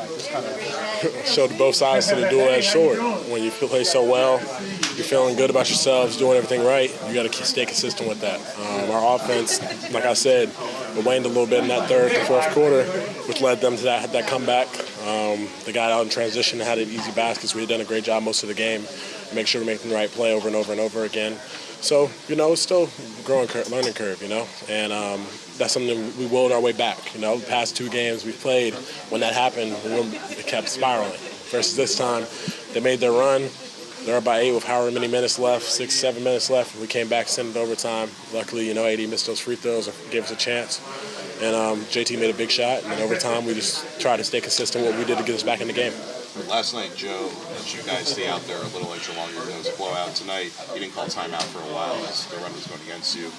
Just kind of Showed both sides to the dual-edged sword. When you play so well, you're feeling good about yourselves, doing everything right, you got to stay consistent with that. Our offense, like I said, it waned a little bit in that third to fourth quarter, which led them to that comeback. They got out in transition and had an easy baskets. We had done a great job most of the game, make sure we're making the right play over and over and over again. So, it's still a learning curve, and that's something we willed our way back. The past two games we've played, when that happened, it kept spiraling. Versus this time, they made their run. They're up by 8 with however many minutes left, 6, 7 minutes left. We came back, sent it to overtime. Luckily, AD missed those free throws and gave us a chance. And JT made a big shot. And then overtime, we just tried to stay consistent with what we did to get us back in the game. Last night, Joe, did you guys stay out there a little extra longer? There was a blowout tonight. You didn't call timeout for a while as the run was going against you.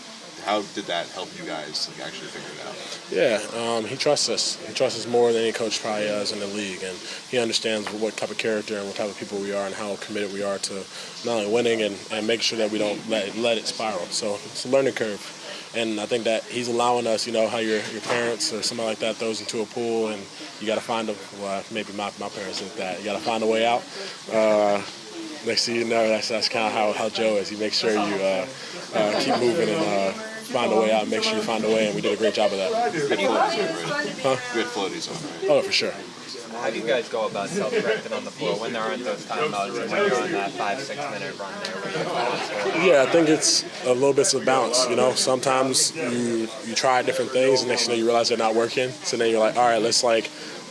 How did that help you guys actually figure it out? Yeah, he trusts us. He trusts us more than any coach probably does in the league, and he understands what type of character and what type of people we are and how committed we are to not only winning and making sure that we don't let it spiral. So it's a learning curve, and I think that he's allowing us. How your parents or somebody like that throws into a pool, and you got to find a. Well, maybe my parents did that. You got to find a way out. Next thing you know, that's kind of how Joe is. He makes sure you keep moving and find a way out and make sure you find a way, and we did a great job of that. Good floaties on, right? Huh? Good floaties on, right? Oh, for sure. How do you guys go about self-correcting on the floor when there aren't those timeouts and when you're on that 5-6 minute run there where Yeah, I think it's a little bit of balance. Sometimes you try different things and next thing you realize they're not working. So then you're like, all right, let's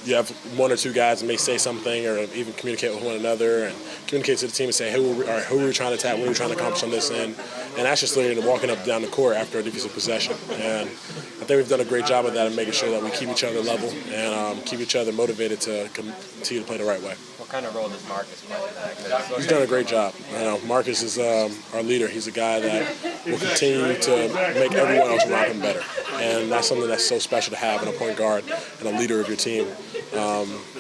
you have one or two guys that may say something or even communicate with one another and communicate to the team and say, who are we trying to attack, what are we trying to accomplish on this end? And that's just literally walking up and down the court after a defensive possession. And I think we've done a great job of that and making sure that we keep each other level and keep each other motivated to continue to play the right way. What kind of role does Marcus play in that? He's done a great job. Marcus is our leader. He's a guy that will continue to make everyone else around him better. And that's something that's so special to have in a point guard and a leader of your team.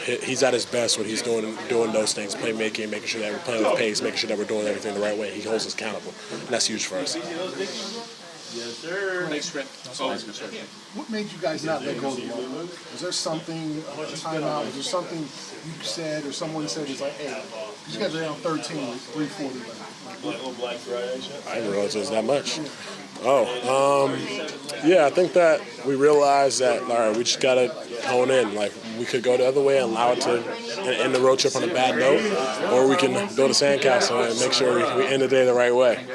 He's at his best when he's doing those things, playmaking, making sure that we're playing with pace, making sure that we're doing everything the right way. He holds us accountable, and that's huge for us. Yes, sir. What made you guys not let go of the ball? Was there something, a timeout? Was there something you said or someone said is like, hey, you guys are down 13 with 3:40 left? I didn't realize it was that much. Yeah, I think that we realized that, all right, we just got to hone in. We could go the other way and allow it to end the road trip on a bad note, or we can build a sandcastle and make sure we end the day the right way.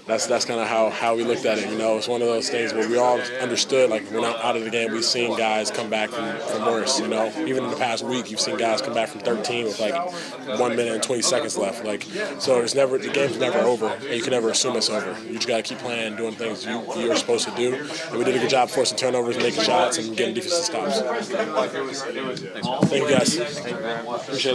That's kind of how we looked at it. It's one of those things where we all understood, we're not out of the game. We've seen guys come back from worse, Even in the past week, you've seen guys come back from 13 with 1 minute and 20 seconds left. So the game's never over, and you can never assume it's over. You just got to keep playing, doing things you're supposed to do. And we did a good job forcing turnovers, making shots, and getting defensive stops. Thank you, guys. Appreciate it.